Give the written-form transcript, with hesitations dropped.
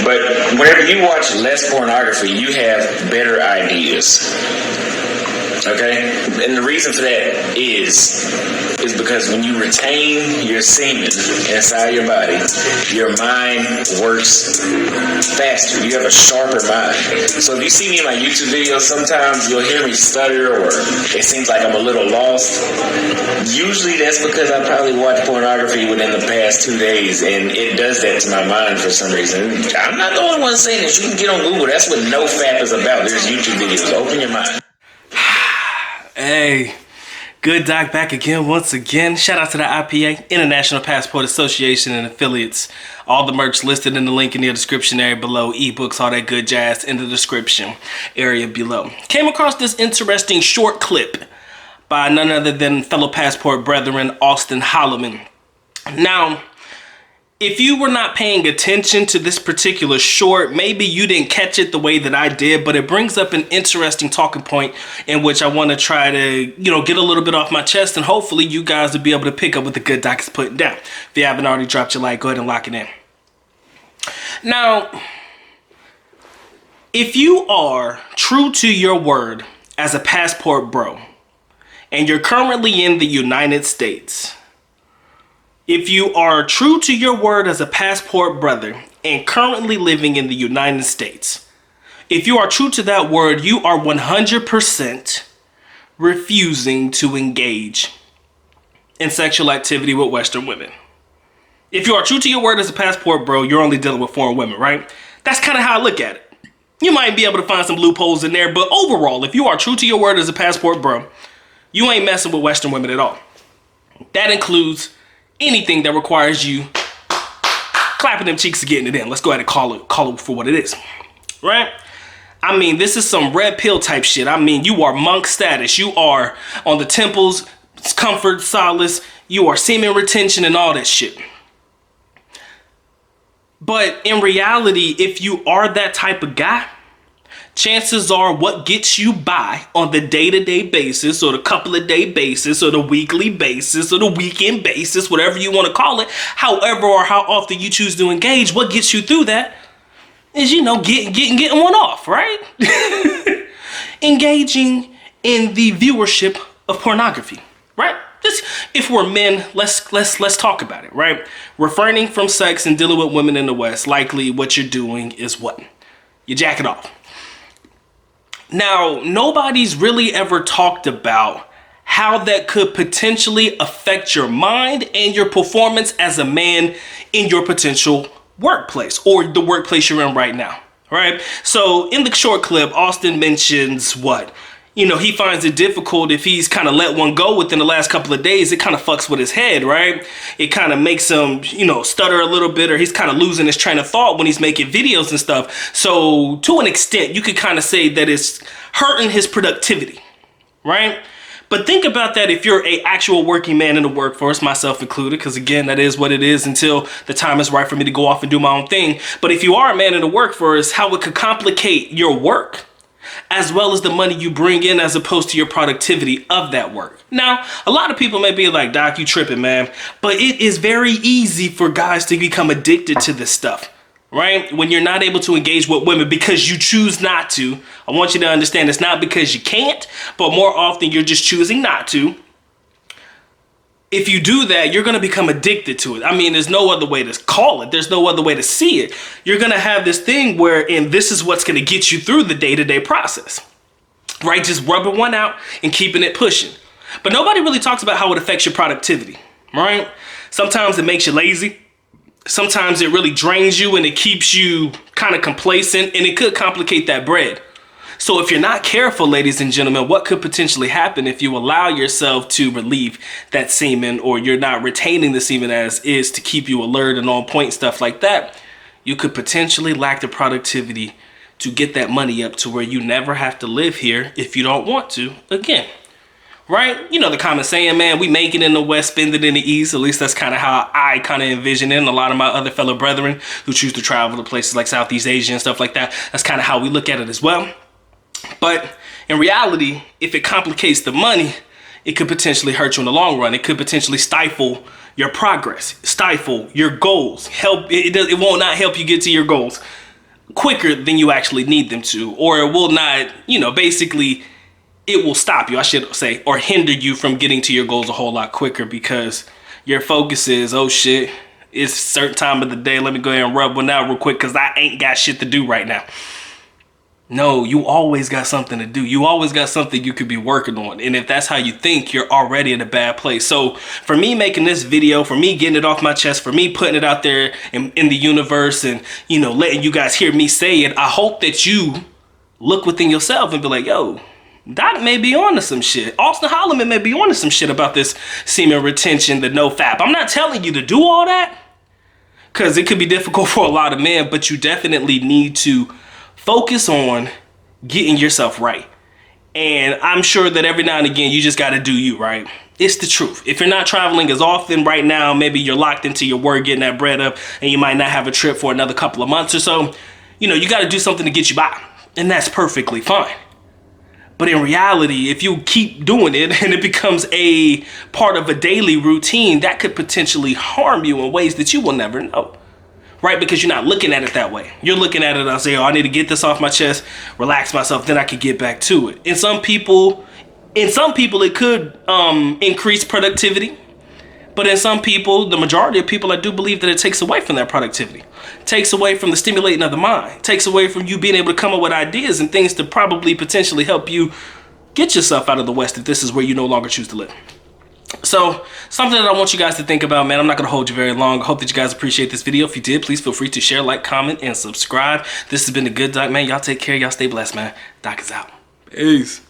But whenever you watch less pornography, you have better ideas. Okay? And the reason for that is because when you retain your semen inside your body, your mind works faster. You have a sharper mind. So if you see me in my YouTube videos, sometimes you'll hear me stutter or it seems like I'm a little lost. Usually that's because I probably watched pornography within the past 2 days, and it does that to my mind for some reason. I'm not the only one saying this. You can get on Google. That's what NoFap is about. There's YouTube videos. Open your mind. Hey, Good Doc back again once again. Shout out to the IPA, International Passport Association, and affiliates. All the merch listed in the link in the description area below. Ebooks, all that good jazz in the description area below. Came across this interesting short clip by none other than fellow passport brethren, Austin Holleman. Now, if you were not paying attention to this particular short, maybe you didn't catch it the way that I did, but it brings up an interesting talking point in which I want to try to, get a little bit off my chest, and hopefully you guys will be able to pick up what the Good Doc is putting down. If you haven't already dropped your like, go ahead and lock it in. Now, if you are true to your word as a passport bro, and you're currently in the United States, if you are true to your word as a passport brother and currently living in the United States, if you are true to that word, you are 100% refusing to engage in sexual activity with Western women. If you are true to your word as a passport bro, you're only dealing with foreign women, right? That's kind of how I look at it. You might be able to find some loopholes in there, but overall, if you are true to your word as a passport bro, you ain't messing with Western women at all. That includes anything that requires you clapping them cheeks and getting it in. Let's go ahead and call it for what it is, right? I mean, this is some red pill type shit. I mean, you are monk status. You are on the temples, comfort, solace. You are semen retention and all that shit. But in reality, if you are that type of guy, chances are what gets you by on the day-to-day basis or the couple of day basis or the weekly basis or the weekend basis, whatever you want to call it, however or how often you choose to engage, what gets you through that is, getting one off, right? Engaging in the viewership of pornography, right? Just if we're men, let's talk about it, right? Refraining from sex and dealing with women in the West, likely what you're doing is what? You jack it off. Now, nobody's really ever talked about how that could potentially affect your mind and your performance as a man in your potential workplace or the workplace you're in right now, right? So in the short clip, Austin mentions what? He finds it difficult if he's kind of let one go within the last couple of days. It kind of fucks with his head, right? It kind of makes him, stutter a little bit, or he's kind of losing his train of thought when he's making videos and stuff. So to an extent, you could kind of say that it's hurting his productivity, right? But think about that if you're a actual working man in the workforce, myself included, because again, that is what it is until the time is right for me to go off and do my own thing. But if you are a man in the workforce, how it could complicate your work, as well as the money you bring in as opposed to your productivity of that work. Now, a lot of people may be like, Doc, you tripping, man. But it is very easy for guys to become addicted to this stuff, right? When you're not able to engage with women because you choose not to. I want you to understand it's not because you can't, but more often you're just choosing not to. If you do that, you're going to become addicted to it. I mean, there's no other way to call it. There's no other way to see it. You're going to have this thing wherein this is what's going to get you through the day-to-day process, right? Just rubbing one out and keeping it pushing. But nobody really talks about how it affects your productivity, right? Sometimes it makes you lazy. Sometimes it really drains you and it keeps you kind of complacent, and it could complicate that bread. So if you're not careful, ladies and gentlemen, what could potentially happen if you allow yourself to relieve that semen, or you're not retaining the semen as is to keep you alert and on point, stuff like that? You could potentially lack the productivity to get that money up to where you never have to live here if you don't want to again. Right? The common saying, man, we make it in the West, spend it in the East. At least that's kind of how I kind of envision it. And a lot of my other fellow brethren who choose to travel to places like Southeast Asia and stuff like that, that's kind of how we look at it as well. But in reality, if it complicates the money, it could potentially hurt you in the long run. It could potentially stifle your progress, stifle your goals. It will not help you get to your goals. quicker than you actually need them to, or it will not, you know, basically it will stop you, I should say, or hinder you from getting to your goals a whole lot quicker because your focus is, oh shit, it's a certain time of the day, let me go ahead and rub one out real quick because I ain't got shit to do right now. No, you always got something to do. You always got something you could be working on. And if that's how you think, you're already in a bad place. So for me making this video, for me getting it off my chest, for me putting it out there in the universe and, you know, letting you guys hear me say it, I hope that you look within yourself and be like, yo, Doc may be on to some shit. Austin Holleman may be on to some shit about this semen retention, the no fap. I'm not telling you to do all that because it could be difficult for a lot of men, but you definitely need to focus on getting yourself right. And I'm sure that every now and again, you just got to do you, right? It's the truth. If you're not traveling as often right now, maybe you're locked into your work, getting that bread up, and you might not have a trip for another couple of months or so. You know, you got to do something to get you by. And that's perfectly fine. But in reality, if you keep doing it and it becomes a part of a daily routine, that could potentially harm you in ways that you will never know. Right? Because you're not looking at it that way. You're looking at it and say, oh, I need to get this off my chest, relax myself, then I can get back to it. In some people it could increase productivity. But in some people, the majority of people, I do believe that it takes away from that productivity. It takes away from the stimulating of the mind. It takes away from you being able to come up with ideas and things to probably potentially help you get yourself out of the West if this is where you no longer choose to live. So, something that I want you guys to think about, man. I'm not going to hold you very long. I hope that you guys appreciate this video. If you did, please feel free to share, like, comment, and subscribe. This has been The Good Doc, man. Y'all take care. Y'all stay blessed, man. Doc is out. Peace.